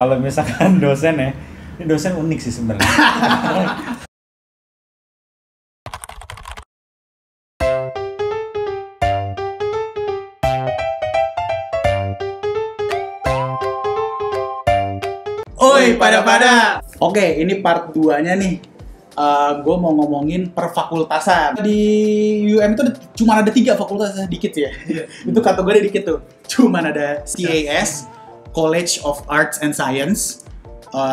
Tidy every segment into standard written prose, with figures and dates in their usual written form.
Kalau misalkan dosen ya, ini dosen unik sih sebenarnya. Oi, pada. Oke, ini part 2-nya nih. Gue mau ngomongin perfakultasan. Di UM itu cuma ada 3 fakultas, dikit ya. Itu kategori dikit tuh. Cuma ada CAS, College of Arts and Science.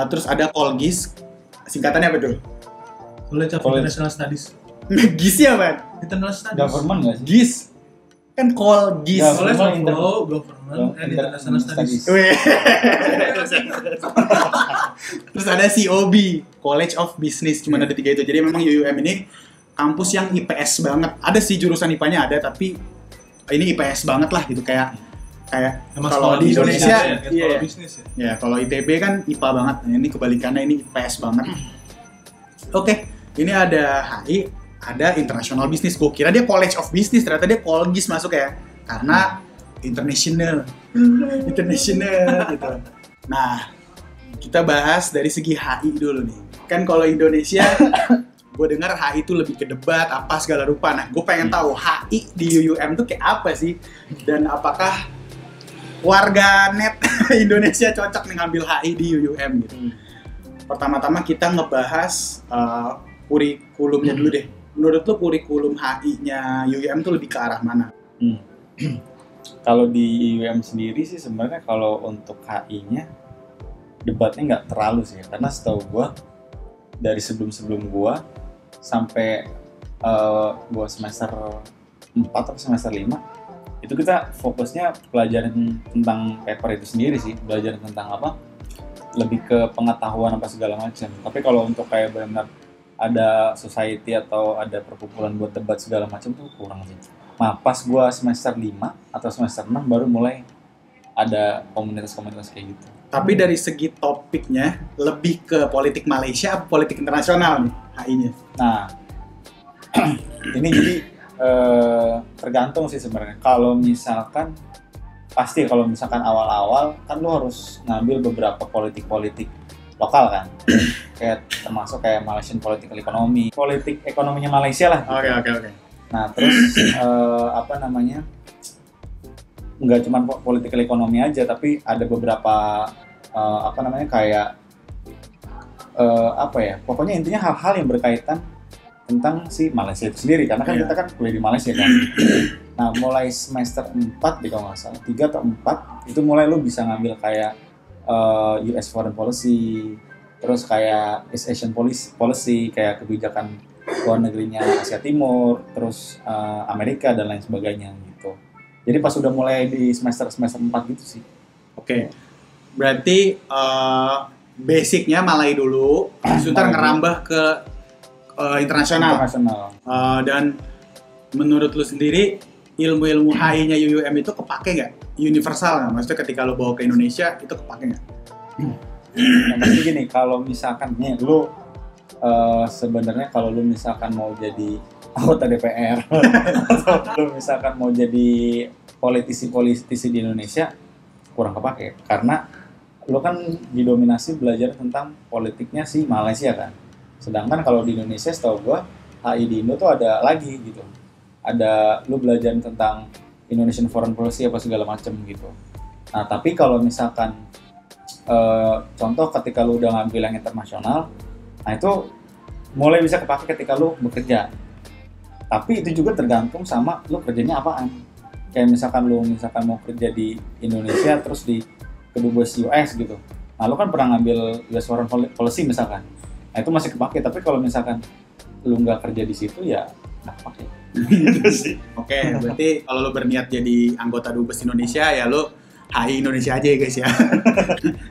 Terus ada Colgis. Singkatannya apa tuh? College of International Studies. GIS ya, Bang? International Studies. Government nggak sih? GIS. Kan Colgis. Ya, College of Inter- Law, Government, and International Studies. Wih. Terus ada COB, College of Business, cuma ada 3 itu. Jadi memang UUM ini kampus yang IPS banget. Ada sih jurusan IPA-nya ada, tapi ini IPS banget lah gitu, kayak Emang kalau sekolah di bisnis Indonesia, ya, kayak sekolah iya. bisnis ya. Ya kalau ITB kan IPA banget. Nah, ini kebalikannya, ini IPS banget. Oke, ini ada HI, ada International Business. Gue kira dia College of Business, ternyata dia Colgis masuk ya, karena international gitu. Nah, kita bahas dari segi HI dulu nih. Kan kalau Indonesia, gue dengar HI itu lebih ke debat apa segala rupa. Nah, gue pengen tahu HI di UUM tuh kayak apa sih, dan apakah warga net Indonesia cocok nih ngambil HI di UUM gitu. Pertama-tama kita ngebahas kurikulumnya dulu deh. Menurut lo kurikulum HI-nya UUM tuh lebih ke arah mana? Kalau di UM sendiri sih sebenarnya kalau untuk HI-nya debatnya nggak terlalu sih, karena setahu gua dari sebelum gua sampai gua semester 4 atau semester 5 itu kita fokusnya pelajaran tentang paper itu sendiri sih, belajar tentang apa, lebih ke pengetahuan apa segala macam. Tapi kalau untuk kayak benar ada society atau ada perkumpulan buat debat segala macam tuh kurang sih. Nah, pas gua semester 5 atau semester 6 baru mulai ada komunitas-komunitas kayak gitu. Tapi dari segi topiknya lebih ke politik Malaysia atau politik internasional nih HI-nya? Nah, ini jadi tergantung sih sebenarnya. Kalau misalkan awal-awal kan lu harus ngambil beberapa politik-politik lokal kan, kayak termasuk kayak Malaysian Political Economy, politik ekonominya Malaysia lah. Oke. Nah, terus nggak cuma political ekonomi aja, tapi ada beberapa pokoknya intinya hal-hal yang berkaitan tentang si Malaysia itu sendiri, karena kan kita kan kuliah di Malaysia kan. Nah, mulai semester 4 kalau nggak salah, 3 atau 4 itu mulai lu bisa ngambil kayak US Foreign Policy, terus kayak East Asian Policy, kayak kebijakan luar negerinya Asia Timur, terus Amerika dan lain sebagainya gitu. Jadi pas udah mulai di semester 4 gitu sih. Oke. Berarti basicnya Malay dulu, sebentar ngerambah ke internasional. Dan menurut lu sendiri ilmu-ilmu HI-nya UUM itu kepake nggak? Universal nggak? Maksudnya ketika lu bawa ke Indonesia itu kepake nggak? Yang pasti gini, kalau misalkan nih lu sebenarnya kalau lu misalkan mau jadi anggota DPR atau lu misalkan mau jadi politisi di Indonesia, kurang kepake karena lu kan didominasi belajar tentang politiknya si Malaysia kan. Sedangkan kalau di Indonesia setahu gua HI di Indo tuh ada lagi gitu. Ada lu belajar tentang Indonesian Foreign Policy apa segala macam gitu. Nah, tapi kalau misalkan contoh ketika lu udah ngambil yang internasional, nah itu mulai bisa kepake ketika lu bekerja. Tapi itu juga tergantung sama lu kerjanya apaan. Kayak misalkan lu mau kerja di Indonesia terus di kedubes US gitu. Nah, lu kan pernah ngambil US Foreign Policy misalkan. Nah, itu masih kepake, tapi kalau misalkan lu nggak kerja di situ ya nggak kepake. Gitu sih. Oke, berarti kalau lu berniat jadi anggota dubes Indonesia ya lu HI Indonesia aja ya guys ya.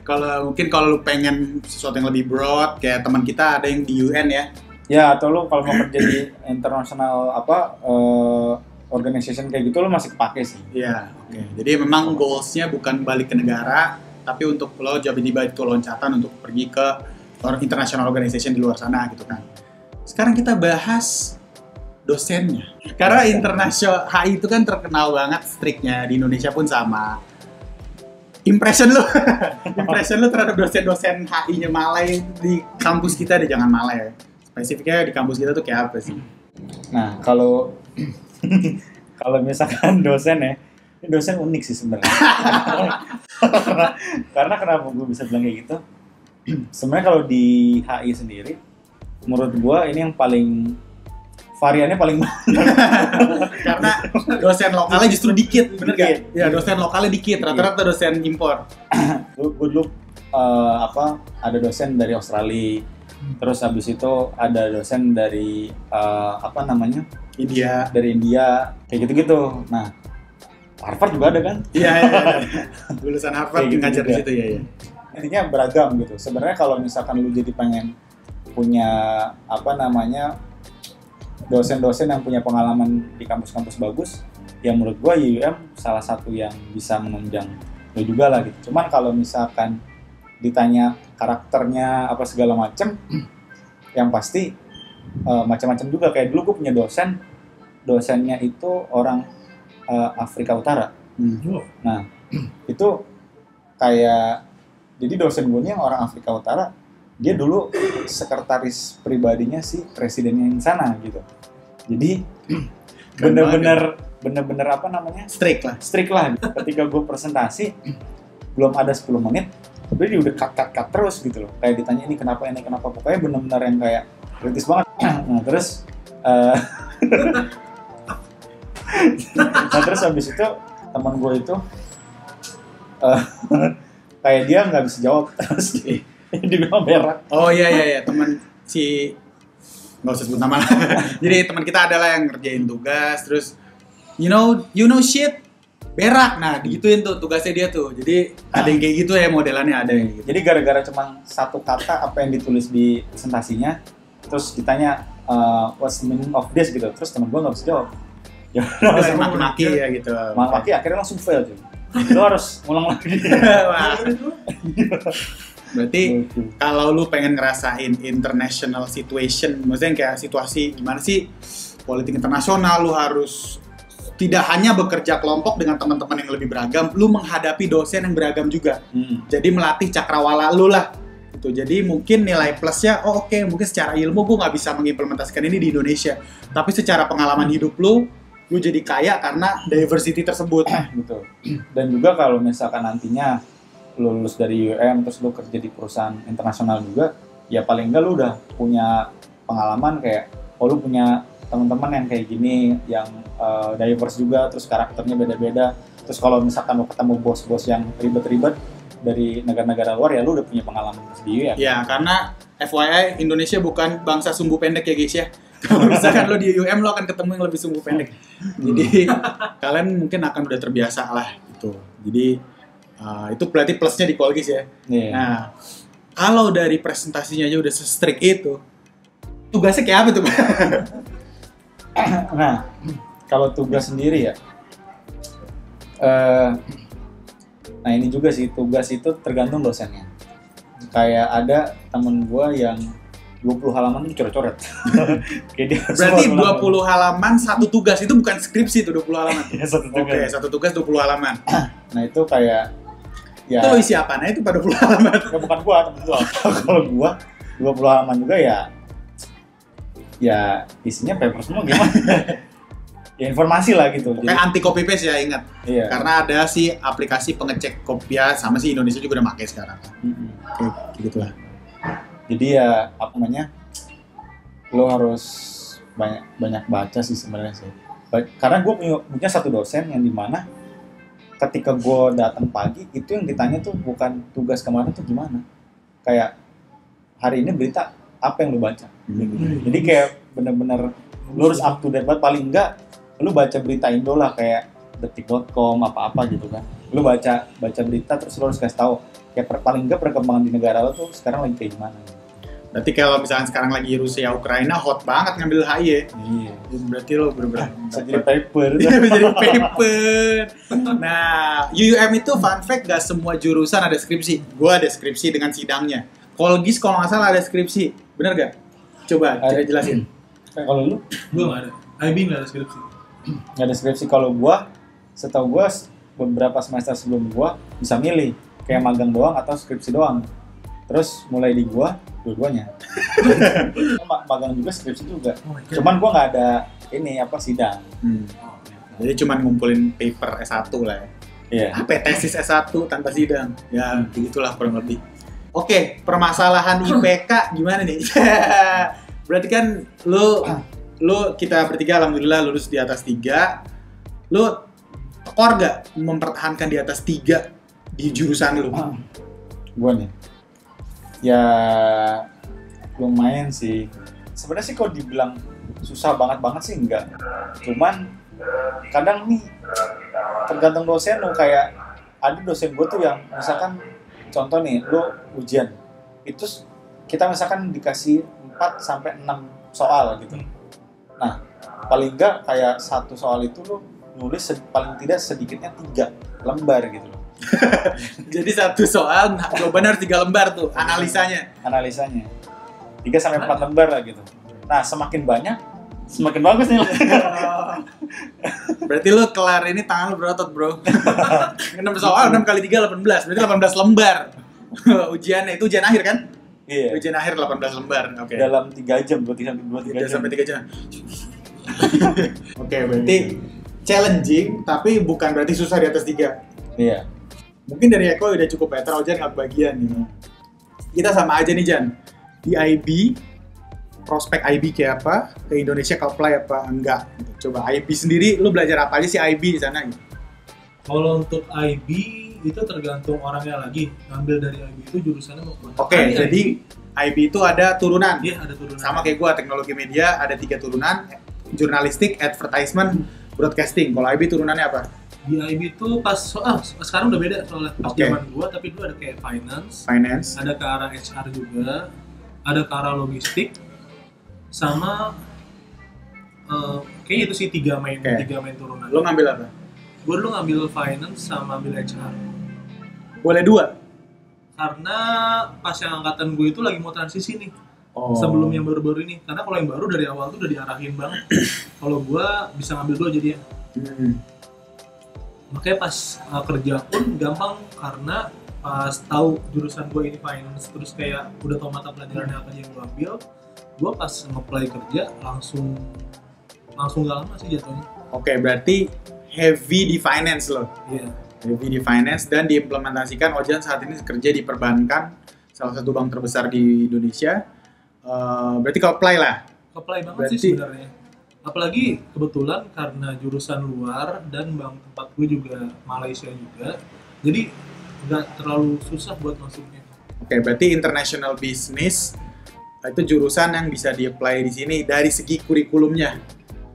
Kalau lu pengen sesuatu yang lebih broad, kayak teman kita ada yang di UN ya. Ya, atau lu kalau mau kerja di international organization kayak gitu lu masih kepake sih. Iya, oke. Jadi memang goals-nya bukan balik ke negara, tapi untuk lo tiba-tiba itu loncatan untuk pergi ke international organization di luar sana gitu kan. Sekarang kita bahas dosennya. Karena internasional HI itu kan terkenal banget striknya, di Indonesia pun sama. impression lu terhadap dosen-dosen HI-nya Malay di kampus kita deh, jangan Malay ya. Spesifiknya di kampus kita tuh kayak apa sih? Nah, kalau kalau misalkan dosen ya, ini dosen unik sih sebenarnya. karena kenapa gue bisa bilang kayak gitu? Sebenarnya kalau di HI sendiri, menurut gue ini yang paling variannya paling banyak. Karena dosen lokalnya justru dikit, bener gak? Dikit. Ya, dosen lokalnya dikit, rata-rata dosen impor. Gue dulu ada dosen dari Australia, terus habis itu ada dosen dari India. dari India, kayak gitu-gitu. Nah, Harvard juga ada kan? Iya. Lulusan Harvard Kayak gitu ngajar di juga. situ ya. Intinya beragam gitu. Sebenarnya kalau misalkan lu jadi pengen punya dosen-dosen yang punya pengalaman di kampus-kampus bagus, ya menurut gua UUM salah satu yang bisa menunjang lu juga lah gitu. Cuman kalau misalkan ditanya karakternya apa segala macem, yang pasti macam-macam juga. Kayak dulu gua punya dosennya itu orang Afrika Utara. Oh, Nah, itu kayak, jadi dosen gue ini yang orang Afrika Utara, dia dulu sekretaris pribadinya si presidennya yang sana gitu. Jadi bener-bener Strict lah. strict lah gitu. Ketika gue presentasi belum ada 10 menit, dia udah cut terus gitu loh. Kayak ditanya ini kenapa, pokoknya bener-bener yang kayak kritis banget. Nah terus habis itu teman gue itu kayak dia nggak bisa jawab, terus dibilang berak. Oh iya, teman si nggak usah sebut nama lah. Jadi teman kita adalah yang ngerjain tugas, terus you know shit, berak. Nah, digituin tuh tugasnya dia tuh. Jadi ada yang kayak gitu ya modelannya, ada yang gitu. Jadi gara-gara cuma satu kata apa yang ditulis di presentasinya, terus ditanya what's the meaning of this gitu, terus teman gue nggak bisa jawab. Ya Terus maki-maki ya gitu. maki akhirnya langsung fail tuh. Lo harus ngulang lagi. Wah. Berarti kalau lu pengen ngerasain international situation, maksudnya kayak situasi gimana sih politik internasional, lu harus tidak hanya bekerja kelompok dengan teman-teman yang lebih beragam, lu menghadapi dosen yang beragam juga. Jadi melatih cakrawala lu lah. Gitu. Jadi mungkin nilai plusnya, oke, mungkin secara ilmu gue nggak bisa mengimplementasikan ini di Indonesia, tapi secara pengalaman hidup lu jadi kaya karena diversity tersebut. Betul. Dan juga kalau misalkan nantinya lu lulus dari UM terus lu kerja di perusahaan internasional juga, ya paling enggak lu udah punya pengalaman kayak lu punya teman-teman yang kayak gini, yang diverse juga, terus karakternya beda-beda. Terus kalau misalkan lu ketemu bos-bos yang ribet-ribet dari negara-negara luar, ya lu udah punya pengalaman sendiri ya. Ya, karena FYI Indonesia bukan bangsa sumbu pendek ya guys ya. Kalau misalkan lo di UM lo akan ketemu yang lebih sumbu pendek. Jadi kalian mungkin akan udah terbiasa lah gitu. Jadi itu berarti plusnya di Kolgis ya. Yeah. Nah, kalau dari presentasinya aja udah se-strict itu, tugasnya kayak apa tuh? Nah, kalau tugas sendiri ya, nah ini juga sih, tugas itu tergantung dosennya. Kayak ada temen gue yang 20 halaman itu coret-coret. Berarti 20 halaman satu tugas, itu bukan skripsi itu 20 halaman? Ya, satu tugas. Oke, satu tugas 20 halaman. Nah itu kayak, ya, itu lo isi apaan itu pada 20 halaman? ya bukan gua, temen gua. Kalau gua 20 halaman juga ya isinya paper semua gimana. Ya informasi lah gitu. Kayak anti copy paste ya, ingat. Iya. Karena ada sih aplikasi pengecek kopiah, sama sih Indonesia juga udah pakai sekarang. Kayak gitu lah. Jadi ya apa namanya, lo harus banyak baca sih sebenarnya sih. Karena gue punya satu dosen yang dimana ketika gue datang pagi itu yang ditanya tuh bukan tugas kemarin tuh gimana, kayak hari ini berita apa yang lo baca. Jadi kayak bener-bener lo harus up to date banget, paling enggak lo baca berita Indo lah, kayak detik.com apa-apa gitu kan. Lo baca berita terus lo harus kasih tahu kayak paling enggak perkembangan di negara lo tuh sekarang lagi kayak gimana. Berarti kalau misalkan sekarang lagi Rusia Ukraina hot banget ngambil HI ya. Iya. Berarti lo bener-bener Bisa jadi paper. Iya, bisa jadi paper. Nah, UUM itu fun fact gak semua jurusan ada skripsi. Gue ada skripsi dengan sidangnya. Kolgis kalau nggak salah ada skripsi. Bener gak? Coba jelasin. Kalau lu? Gue nggak ada. IB nggak ada skripsi. Nggak ada skripsi. Kalau gua, setahu gua beberapa semester sebelum gua bisa milih kayak magang doang atau skripsi doang. Terus mulai di gua dua-duanya. Magang juga, skripsi juga. Cuman gua nggak ada ini sidang. Jadi cuman ngumpulin paper S1 lah ya. Iya. Apa tesis S1 tanpa sidang? Ya, begitulah kurang lebih. Oke, permasalahan IPK gimana nih? Berarti kan lu kita bertiga alhamdulillah lulus di atas 3. Lu tekor gak mempertahankan di atas 3 di jurusan lu? Gua nih. Ya lumayan sih. Sebenarnya sih kalau dibilang susah banget sih enggak. Cuman kadang nih tergantung dosen lu, kayak ada dosen gue tuh yang misalkan contoh nih lu ujian itu kita misalkan dikasih 4 sampai 6 soal gitu. Nah, paling enggak kayak satu soal itu lu nulis paling tidak sedikitnya 3 lembar gitu loh. Jadi satu soal jawabannya harus 3 lembar tuh analisanya 3 sampai 4 lembar lah gitu. Nah, semakin banyak semakin bagus nih. Berarti lu kelar ini tangan lu berotot, bro. 6 soal 6 kali 3 18. Berarti 18 lembar. Ujiannya itu ujian akhir kan? Iya. Ujian akhir 18 lembar. Oke. Dalam 3 jam, 2-3 jam. Sampai 3 jam. Oke, berarti challenging tapi bukan berarti susah di atas 3. Iya. Mungkin dari Eko udah cukup ya, Ojan nggak bagian nih. Kita sama aja nih, Jan. Di IB, prospek IB kayak apa? Ke Indonesia ke apply apa? Enggak. Coba IB sendiri, lu belajar apa aja sih IB di sana? Kalau untuk IB itu tergantung orangnya lagi. Ngambil dari IB itu jurusannya mau kemana. Oke, jadi IB itu ada turunan. Iya, ada turunan. Sama kayak gua, teknologi media ada 3 turunan. Jurnalistik, advertisement, broadcasting. Kalau IB turunannya apa? Di IB itu sekarang udah beda soalnya. Pas zaman gua, tapi dulu ada kayak finance. Ada ke arah HR juga. Ada ke arah logistik. Sama kayaknya itu sih 3 main turunan. Lo ngambil apa? Gue dulu ngambil finance sama ngambil HR. Boleh 2? Karena pas yang angkatan gue itu lagi mau transisi nih. Sebelum yang baru-baru ini. Karena kalau yang baru dari awal tuh udah diarahin banget. Kalau gue bisa ngambil 2 jadinya. Makanya pas kerja pun gampang karena pas tahu jurusan gue ini finance, terus kayak udah tau mata pelajarannya apa yang gue ambil, gue pas nge-apply kerja langsung gak lama sih jatuhnya. Oke, berarti heavy di finance loh. Iya. Heavy di finance dan diimplementasikan. Ojan saat ini kerja di perbankan, salah satu bank terbesar di Indonesia. Berarti kau apply lah. Apply banget sih sebenarnya. Apalagi kebetulan karena jurusan luar dan bank tempat gue juga Malaysia juga, jadi nggak terlalu susah buat masuknya. Oke, berarti international business itu jurusan yang bisa di-apply di sini dari segi kurikulumnya.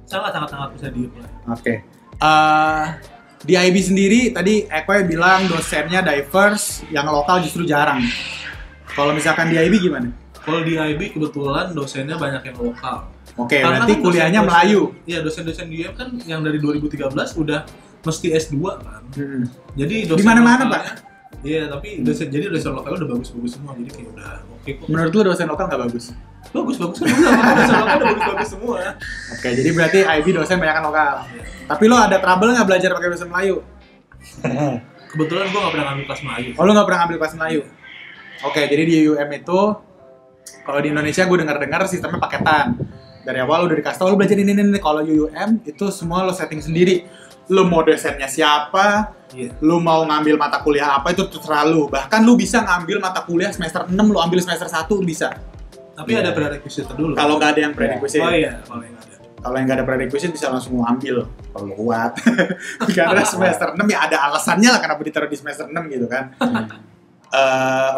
Sangat bisa di-apply. Oke. Di IB sendiri tadi Eko bilang dosennya diverse, yang lokal justru jarang. Kalau misalkan di IB gimana? Kalau di IB kebetulan dosennya banyak yang lokal. Oke, Karena berarti kan kuliahnya Melayu. Iya, dosen-dosen di UM kan yang dari 2013 udah mesti S2 kan. Jadi dosen di mana-mana, Pak. Iya, tapi dosen lokalnya udah bagus-bagus semua. Jadi kayak udah oke kok. Menurut lu dosen lokal nggak bagus? Bagus kan. Dosen lokal udah bagus-bagus semua. Oke, jadi berarti IB dosen banyak kan lokal. Tapi lo ada trouble nggak belajar pakai bahasa Melayu? Kebetulan gue nggak pernah ngambil kelas Melayu. Oh, lo nggak pernah ngambil kelas Melayu? Oke, jadi di UM itu kalau di Indonesia gue dengar sistemnya paketan. Dari awal udah dikasih tau lo belajar ini. Kalau UM itu semua lo setting sendiri. Lo mau dosennya siapa, lo mau ngambil mata kuliah apa itu terserah lo. Bahkan lo bisa ngambil mata kuliah semester 6, lo ambil semester 1 bisa. Tapi ada prerequisite dulu. Kalau nggak ada yang prerequisite. Oh iya, kalau yang ada. Kalau yang nggak ada prerequisite bisa langsung ambil kalau lo kuat. Karena semester 6 ya ada alasannya lah kenapa ditaruh di semester 6 gitu kan.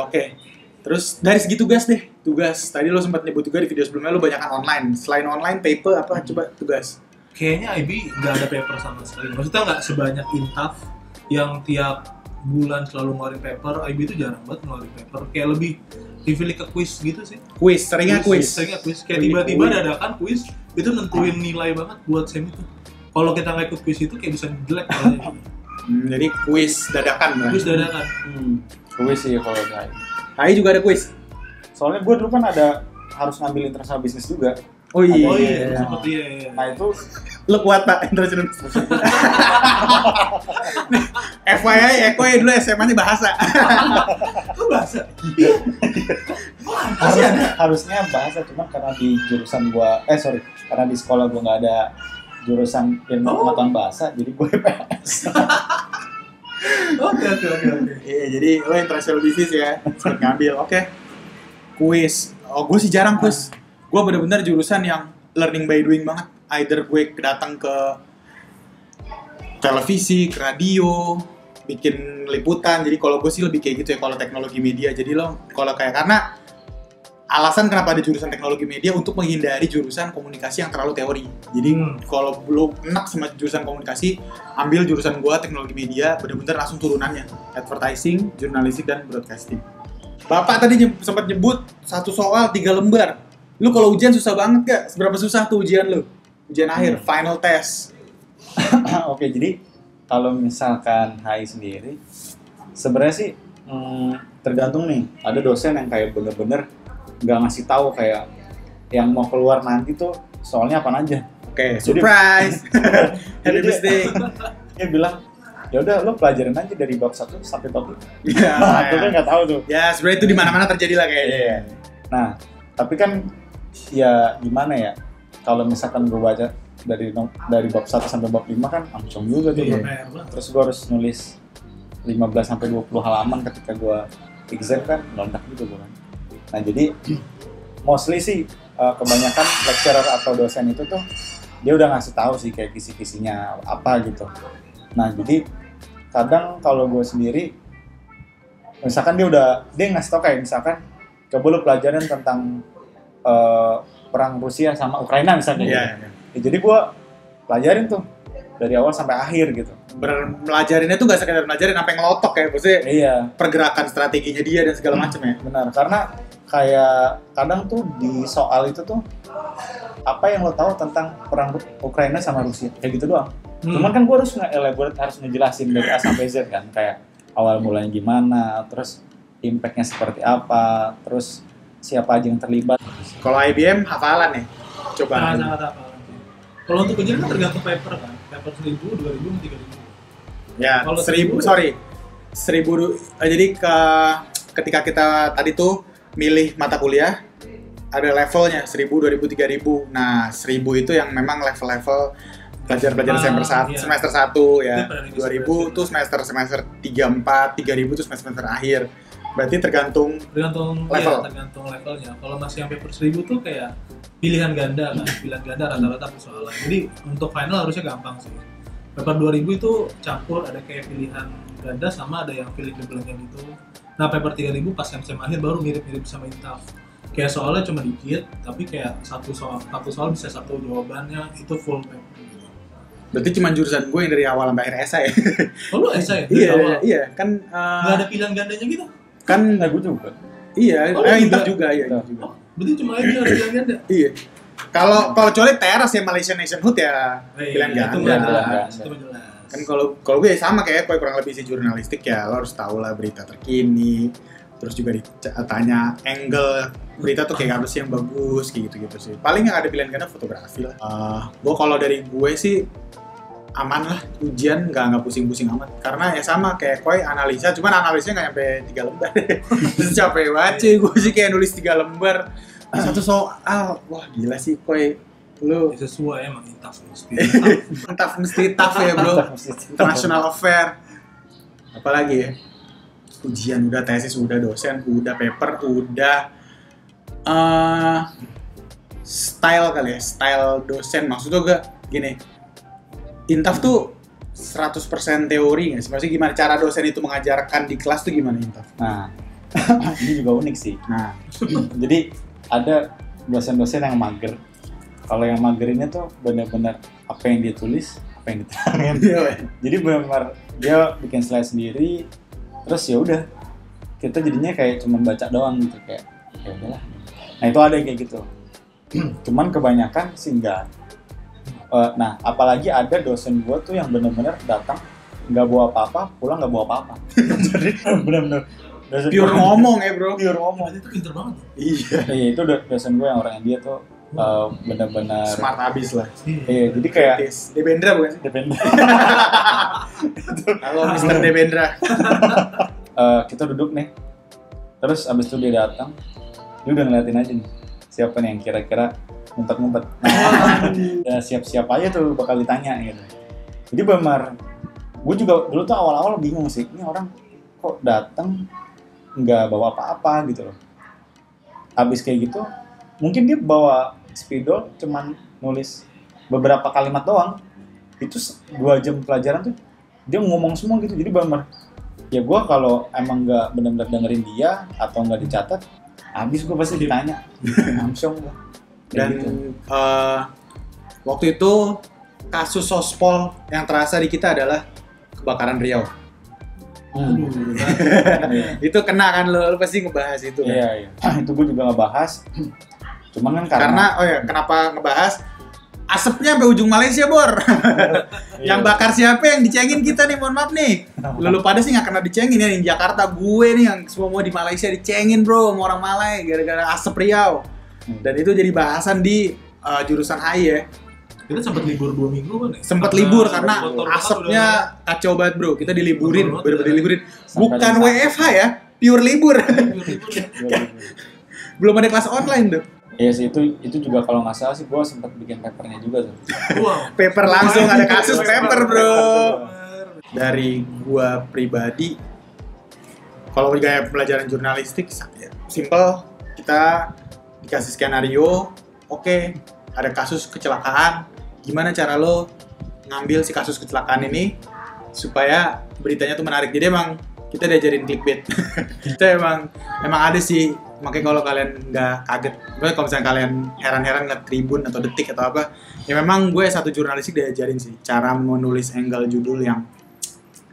Oke. Terus dari segi tugas deh. Tugas. Tadi lo sempat nyebut juga di video sebelumnya lo banyakan online. Selain online, paper apa? Coba tugas. Kayaknya IB nggak ada paper sama sekali. Maksudnya nggak sebanyak Intaf yang tiap bulan selalu ngeluarin paper. IB itu jarang banget ngeluarin paper. Kayak lebih pilih ke quiz gitu sih. Seringnya quiz. Kayak tiba-tiba dadakan quiz itu nentuin nilai banget buat SEM itu. Kalau kita nggak ikut quiz itu kayak bisa jelek kayaknya. Jadi quiz dadakan lah. Quiz dadakan. Quiz sih kalau saya. Hai juga ada quiz. Soalnya gue dulu kan harus ngambil international business juga. Oh iya. Seperti iya. Nah itu Lu kuat Pak, international business. FYI, Eko ya dulu SMA-nya bahasa. Lu bahasa? Harusnya bahasa, cuma karena di jurusan gua, karena di sekolah gua nggak ada jurusan ilmu pengetahuan bahasa, jadi gue IPS. Oke. Iya, jadi lo international business ya, sempet ngambil. Oke. Kuis. Oh, gue sih jarang kuis. Gue bener-bener jurusan yang learning by doing banget. Either gue datang ke televisi, ke radio, bikin liputan. Jadi kalau gue sih lebih kayak gitu ya, kalau teknologi media. Jadi lo kalau kayak, karena alasan kenapa ada jurusan teknologi media untuk menghindari jurusan komunikasi yang terlalu teori. Jadi kalau belum enak sama jurusan komunikasi, ambil jurusan gua teknologi media, bener-bener langsung turunannya. Advertising, jurnalistik, dan broadcasting. Bapak tadi sempat nyebut satu soal 3 lembar. Lu kalau ujian susah banget gak? Seberapa susah tuh ujian lu? Ujian akhir, final test. Oke, jadi kalau misalkan HI sendiri, sebenarnya sih tergantung nih. Ada dosen yang kayak bener-bener nggak ngasih tahu kayak yang mau keluar nanti tuh soalnya apa aja. Oke, surprise. Happy birthday. Dia bilang, ya udah lo pelajarin aja dari bab 1 sampai bab 5. Iya. Itu kan nggak tahu tuh. Ya, sebenarnya itu di mana-mana terjadi lah kayaknya. Iya. Nah, tapi kan ya gimana ya? Kalau misalkan gue baca dari bab 1 sampai bab 5 kan langsung juga tuh. Iya. Terus gue harus nulis 15 sampai 20 halaman ketika gue exam kan meledak gitu kan. Nah, jadi mostly sih kebanyakan lecturer atau dosen itu tuh dia udah ngasih tahu sih kayak kisi-kisinya apa gitu. Nah, jadi kadang kalau gue sendiri misalkan dia ngasih tahu kayak misalkan coba lu pelajarin tentang perang Rusia sama Ukraina misalnya. Iya. Ya, jadi gue pelajarin tuh dari awal sampai akhir gitu. Melajarinnya tuh gak sekedar melajarin sampai ngelotok ya, maksudnya Iya, pergerakan strateginya dia dan segala macam ya. benar. Karena kayak kadang tuh di soal itu tuh apa yang lo tahu tentang perang Ukraina sama Rusia kayak gitu doang. Cuman kan gue harus nge-elaborate, harus ngejelasin dari A sampai Z kan, kayak awal mulanya gimana, terus impactnya seperti apa, terus siapa aja yang terlibat. Kalau IBM hafalan ya? Coba. Sangat apa? Kalau untuk ujian kan tergantung paper kan, paper 1000, 2000, 3000. Ya, Kalau 1000 jadi ketika kita tadi tuh milih mata kuliah ada levelnya 1000, 2000, 3000. Nah, 1000 itu yang memang level-level pelajar-pelajar semester 1 ya. 2000 tuh semester 3, 4, 3000 tuh semester akhir. Berarti tergantung level. Ya, tergantung levelnya. Kalau masih yang paper 1000 tuh kayak pilihan ganda kan, pilihan ganda rata-rata persoalan. Jadi untuk final harusnya gampang sih. Paper 2000 itu campur, ada kayak pilihan ganda sama ada yang pilih double-nya gitu. Nah, paper 3000 pas sem akhir baru mirip-mirip sama Intaf. Kayak soalnya cuma dikit, tapi kayak satu soal bisa satu jawabannya, itu full paper gitu. Berarti cuma jurusan gue yang dari awal sampai akhir esai. Oh, lu esai? Iya, kan Nggak ada pilihan gandanya gitu? kan Nah, gue juga. iya, juga? juga ya. Oh, berarti cuma ini yang ada pilihan ganda? Iya. Kalau kecuali teras ya Malaysia Nationhood ya pilihan Itu ganda. jelas. Itu jelas. Kan kalau gue sama kayak kurang lebih sih jurnalistik ya, lo harus tahu lah berita terkini, terus juga ditanya angle berita tuh kayak apa sih yang bagus kayak gitu sih. Paling yang ada pilihan ganda fotografi lah. Gue kalau dari gue sih aman lah, ujian nggak pusing-pusing amat, karena ya sama kayak Koi analisa, cuman analisanya nggak nyampe 3 lembar. Terus capek banget cuy, gue sih kayak nulis 3 lembar satu soal. Wah gila sih Koi, lu Ya, sesuai emang Intaf mesti. mesti tough ya bro. International affair, apalagi ya, ujian udah, tesis udah, dosen udah, paper udah, style kali ya, style dosen maksudnya gak gini. Intaf tuh 100% teori nggak sih? Maksudnya gimana cara dosen itu mengajarkan di kelas tuh gimana Intaf? Nah, ini juga unik sih. Nah, Jadi ada dosen-dosen yang mager. Kalau yang mager ini tuh benar-benar apa yang dia tulis, apa yang diterangin. Jadi benar-benar dia bikin slide sendiri, terus ya udah kita jadinya kayak cuma baca doang gitu, kayak ya udahlah. Nah, itu ada yang kayak gitu. Cuman kebanyakan sih enggak. Nah, apalagi ada dosen gua tuh yang benar-benar datang nggak bawa apa-apa, pulang nggak bawa apa-apa. Jadi benar-benar dosen pure gua, ngomong ya bro. pure ngomong. Berarti itu pinter banget. Iya. Iya, itu dosen gua yang orangnya dia tuh benar-benar Smart abis lah. iya, jadi kayak Debendra bukan sih? depend Halo Mr. Debendra. kita duduk nih, terus abis itu dia datang, dia udah ngeliatin aja nih siapa nih yang kira-kira ngumpet-ngumpet. Nah, ya siap-siap aja tuh bakal ditanya gitu. Jadi benar, gue juga dulu tuh awal-awal bingung sih, ini orang kok datang nggak bawa apa-apa gitu loh. Abis kayak gitu, mungkin dia bawa spidol cuman nulis beberapa kalimat doang. Itu 2 jam pelajaran tuh dia ngomong semua gitu. Jadi benar, ya gue kalau emang nggak benar-benar dengerin dia atau nggak dicatat, abis gue pasti ditanya, langsung gue. Dan waktu itu kasus sospol yang terasa di kita adalah kebakaran Riau. Aduh, Itu kena kan lo pasti ngebahas itu kan? Iya, iya. Itu gue juga ngebahas. Cuman kan Karena oh ya kenapa ngebahas? Asapnya sampai ujung Malaysia, Bor. Yang bakar siapa yang dicengin kita nih, mohon maaf nih. Lu pada sih nggak kena dicengin ya, di Jakarta gue nih yang semua di Malaysia dicengin bro sama orang Malay gara-gara asap Riau. Dan itu jadi bahasan di jurusan HI ya. kita sempat libur 2 minggu kan ya? Sempat libur karena asapnya kacau banget bro. Kita diliburin, Motor-motor bener-bener udah- diliburin. Sampai Bukan di WFH ya, pure libur. libur ya. Belum ada kelas online tuh. Iya sih, itu juga kalau nggak salah sih gue sempat bikin papernya juga tuh. Wow. Paper langsung ada kasus Paper. paper bro. Dari gua pribadi, kalau gaya pelajaran jurnalistik, ya, simple. Kita dikasih skenario, oke, ada kasus kecelakaan. Gimana cara lo ngambil si kasus kecelakaan ini supaya beritanya tuh menarik. Jadi emang kita diajarin clickbait. Kita emang ada sih. Makanya kalau kalian nggak kaget, kalau misalnya kalian heran-heran ngeliat Tribun atau Detik atau apa, ya memang gue satu jurnalistik diajarin sih cara menulis angle judul yang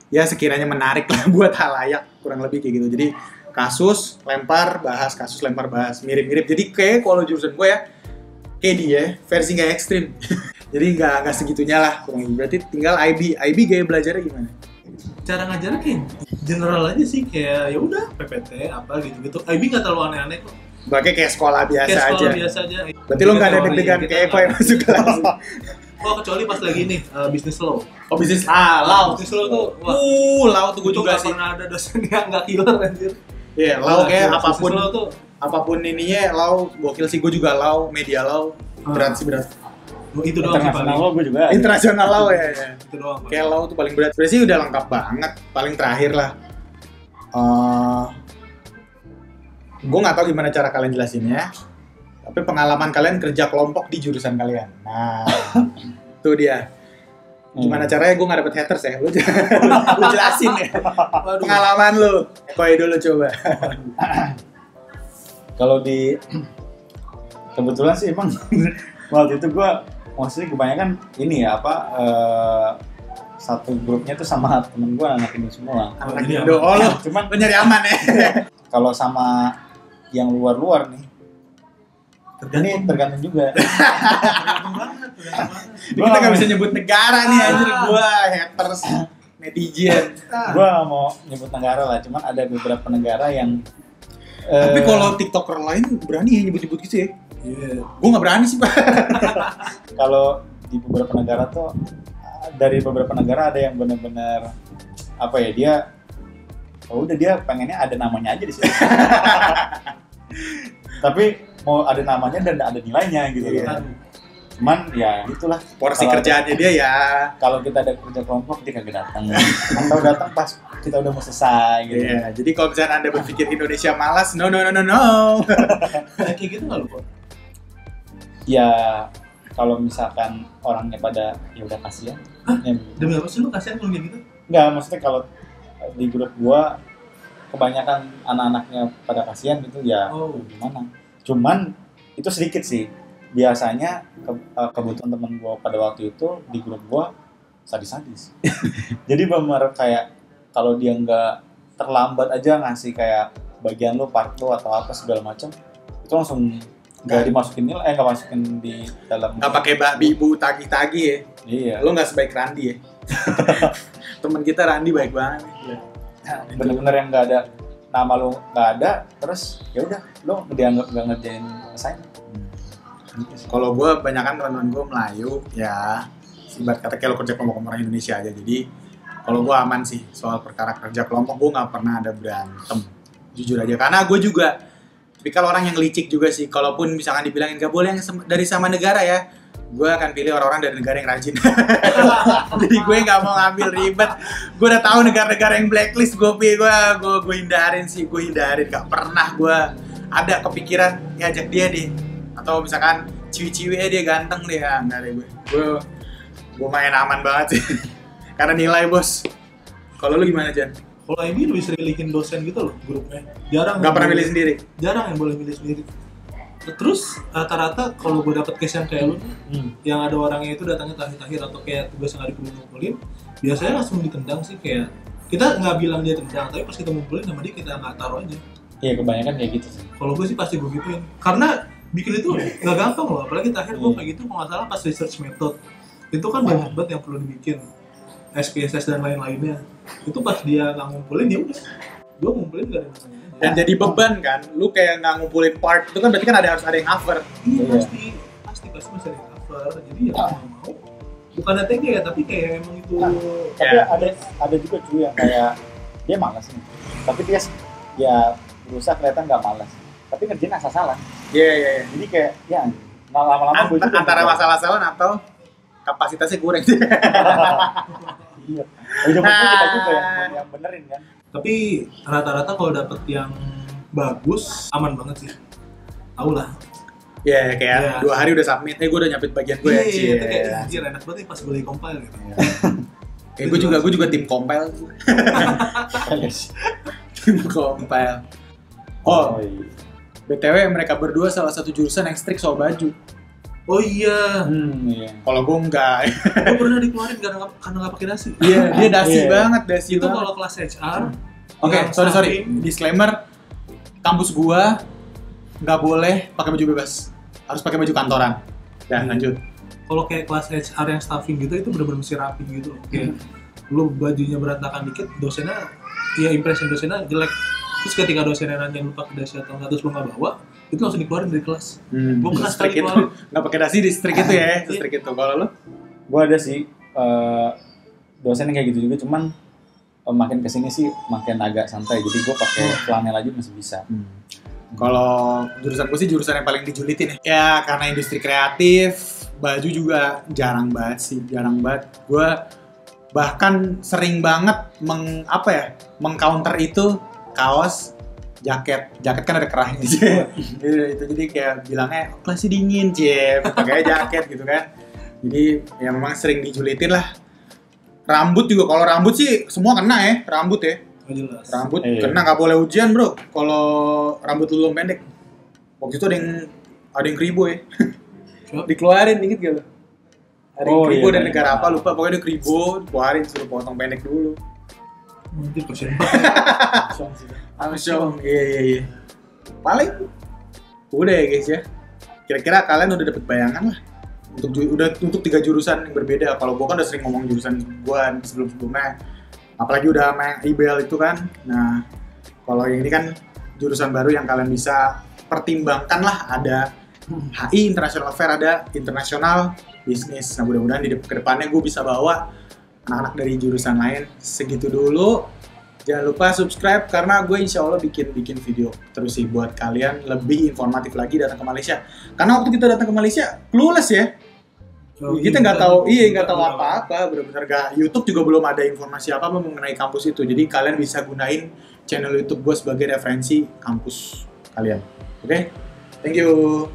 ya sekiranya menarik lah buat halayak, kurang lebih kayak gitu. Jadi kasus lempar bahas, kasus lempar bahas, mirip-mirip. Jadi kayak kalau jurusan gue ya kayak dia versi nggak ekstrim. Jadi nggak segitunya lah kurang lebih. Berarti tinggal IB gaya belajarnya gimana? Cara ngajarnya kayak general aja sih, kayak ya udah PPT apa gitu-gitu. IB nggak terlalu aneh-aneh kok. Pakai kayak sekolah biasa Kayak aja. sekolah biasa aja. Berarti lo nggak ada Teori, deg-degan kita kayak Eko nggak- yang masuk kelas. Oh, kecuali pas lagi nih bisnis law. Oh bisnis lau. Bisnis law tuh wah, Lau tuh gue itu juga nggak sih. pernah ada dosen yang nggak killer anjir. Iya, lau kayak Bisnis apapun law tuh apapun ininya lau gokil sih. Gue juga lau, media lau. Berat sih berat. itu doang sih Internasional paling. lo gue juga ada. Internasional lau ya. Itu doang. Pak. Kayak lau tuh paling berat. Sebenarnya sih udah lengkap banget. Paling terakhir lah. Gue nggak tahu gimana cara kalian jelasinnya. Tapi pengalaman kalian kerja kelompok di jurusan kalian. Nah, itu dia. Gimana caranya gue nggak dapet haters ya? Lu jelasin ya. Waduh. Pengalaman lu. Koi dulu coba. Kalau di kebetulan sih emang waktu itu gue maksudnya kebanyakan ini ya apa satu grupnya tuh sama temen gue anak ini semua. Anak Jadi Indo. Oh, lu Cuman nyari aman ya. kalau sama yang luar-luar nih, ini tergantung juga. Tergantung banget. Kita nggak bisa nyebut negara nih anjir, gua haters netizen. Gue gak mau nyebut negara lah, cuman ada beberapa negara yang Tapi kalau TikToker lain berani ya nyebut-nyebut gitu ya. Iya. Gua nggak berani sih, Pak. kalau di beberapa negara tuh dari beberapa negara ada yang benar-benar apa ya, dia oh udah dia pengennya ada namanya aja di sini. Tapi mau ada namanya dan ada nilainya gitu Iya. kan. Cuman ya itulah Porsi Kalau kerjaannya dia ya. kalau kita ada kerja kelompok dia kagak datang. Atau datang pas kita udah mau selesai gitu. Iya, jadi kalau misalnya Anda berpikir Indonesia malas, no. Kayak gitu nggak lu kok? Ya kalau misalkan orangnya pada ya udah kasihan. Ya, Demi apa sih lu kasihan kalau kayak gitu? enggak, maksudnya kalau di grup gua kebanyakan anak-anaknya pada kasihan gitu ya Oh. gimana. Cuman itu sedikit sih. Biasanya kebutuhan temen gua pada waktu itu di grup gua sadis-sadis. Jadi bener kayak kalau dia nggak terlambat aja ngasih kayak bagian lu, part lu atau apa segala macam, itu langsung nggak dimasukin nilai, nggak masukin di dalam. Nggak pakai babi ibu tagih-tagih ya. Iya. Lo nggak sebaik Randi ya. Temen kita Randi baik banget. Bener-bener yang nggak ada nama lu nggak ada, terus ya udah lu dianggap nggak ngerjain assignment. Kalau gue banyakan teman-teman gue Melayu, ya ibarat kata kayak lo kerja kelompok orang Indonesia aja. Jadi kalau gue aman sih soal perkara kerja kelompok, gue nggak pernah ada berantem, jujur aja. Karena gue juga tipikal orang yang licik juga sih. Kalaupun misalkan dibilangin nggak boleh yang dari sama negara ya, gue akan pilih orang-orang dari negara yang rajin. Jadi gue nggak mau ngambil ribet. Gue udah tahu negara-negara yang blacklist, gue hindarin sih, gue hindarin. Gak pernah gue ada kepikiran ngajak dia deh. Atau misalkan ciwi-ciwi dia ganteng deh, ya nggak deh gue main aman banget sih. Karena nilai bos. Kalau lu gimana Jan? Kalau IB lebih sering milihin dosen gitu loh grupnya. Jarang. Nggak pernah milih sendiri. Jarang yang boleh milih sendiri. Terus rata-rata kalau gue dapet case yang kayak lu yang ada orangnya itu datangnya terakhir-terakhir atau kayak tugas yang ada dikumpulin, biasanya langsung ditendang sih. Kayak kita nggak bilang dia tendang, tapi pas kita ngumpulin sama dia kita nggak taruh aja. Iya kebanyakan kayak gitu sih. Kalau gue sih pasti gue gituin, karena bikin itu nggak gampang loh. Apalagi terakhir gue kayak gitu, kalau nggak salah pas research method itu kan banyak banget yang perlu dibikin, SPSS dan lain-lainnya. Itu pas dia nggak ngumpulin, ya udah gue ngumpulin gak ada masalah. Dan jadi beban kan, lu kayak nggak ngumpulin part itu kan berarti kan harus ada yang cover. Iya pasti masih ada yang cover. Jadi ya mau bukan ATG ya, tapi kayak emang itu. Tapi ada juga cuy yang kayak dia malas nih, tapi dia ya berusaha kelihatan nggak malas, tapi ngerjain asal-asalan. Iya. Jadi kayak ya nggak lama-lama gue juga antara masalah-masalan atau kapasitasnya kurang. Iya. Ujung-ujungnya kita juga yang benerin kan. Tapi rata-rata kalau dapet yang bagus aman banget sih. Tahu lah. Iya, kayak 2 hari udah submit, gue udah nyapit bagian gue ya. Iya, itu kayak anjir enak banget nih pas gue lagi compile gitu. Kayak gue juga tim compile. Tim compile. Oh, BTW mereka berdua salah satu jurusan yang strict soal baju. Oh iya. Iya. Kalau gue enggak. Gue pernah dikeluarin karena nggak pakai dasi. Iya, dia dasi banget, dasi Itu banget. kalau kelas HR. Oke, sorry. Disclaimer, kampus gua nggak boleh pakai baju bebas, harus pakai baju kantoran. Dan lanjut. Kalau kayak kelas HR yang staffing gitu, itu benar-benar mesti rapi gitu loh. Kayak lu bajunya berantakan dikit, dosennya, ya impression dosennya jelek. Terus ketika dosennya nanya lu pakai dasi atau nggak, terus lu nggak bawa, itu langsung dikeluarin dari kelas. Gue pernah sekali keluarin. Nggak pakai dasi di strik itu ya, strik itu. Kalau lu? Gue ada sih dosen yang kayak gitu juga, cuman makin kesini sih makin agak santai, jadi gue pakai flanel aja masih bisa. Kalau jurusan gue sih jurusan yang paling dijulitin ya, karena industri kreatif, baju juga jarang banget. Gue bahkan sering banget mengcounter itu kaos, jaket kan ada kerahnya itu, jadi kayak bilangnya kelasnya dingin pakai jaket gitu kan. Jadi ya memang sering dijulitin lah. Rambut juga, kalau rambut sih semua kena ya, rambut ya. Jelas. Rambut kena, nggak boleh ujian bro. Kalau rambut lu pendek. Waktu itu ada yang kribo ya. Dikeluarin, inget gak lo? Ada yang kribo dan negara apa lupa, pokoknya ada kribo, dikeluarin suruh potong pendek dulu. Nanti pasien Langsung, iya. Paling udah ya guys ya. Kira-kira kalian udah dapet bayangan lah untuk 3 jurusan yang berbeda. Kalau gue kan udah sering ngomong jurusan gue sebelumnya, apalagi udah main IBL itu kan. Nah, kalau yang ini kan jurusan baru yang kalian bisa pertimbangkan lah. Ada HI International Affair, ada International Business. Nah, mudah-mudahan di kedepannya gue bisa bawa anak-anak dari jurusan lain. Segitu dulu. Jangan lupa subscribe karena gue insya Allah bikin video terus sih buat kalian lebih informatif lagi datang ke Malaysia. Karena waktu kita datang ke Malaysia clueless ya. Kita nggak tahu apa-apa, benar-benar nggak. YouTube juga belum ada informasi apa mengenai kampus itu. Jadi kalian bisa gunain channel YouTube gue sebagai referensi kampus kalian. Oke? Thank you.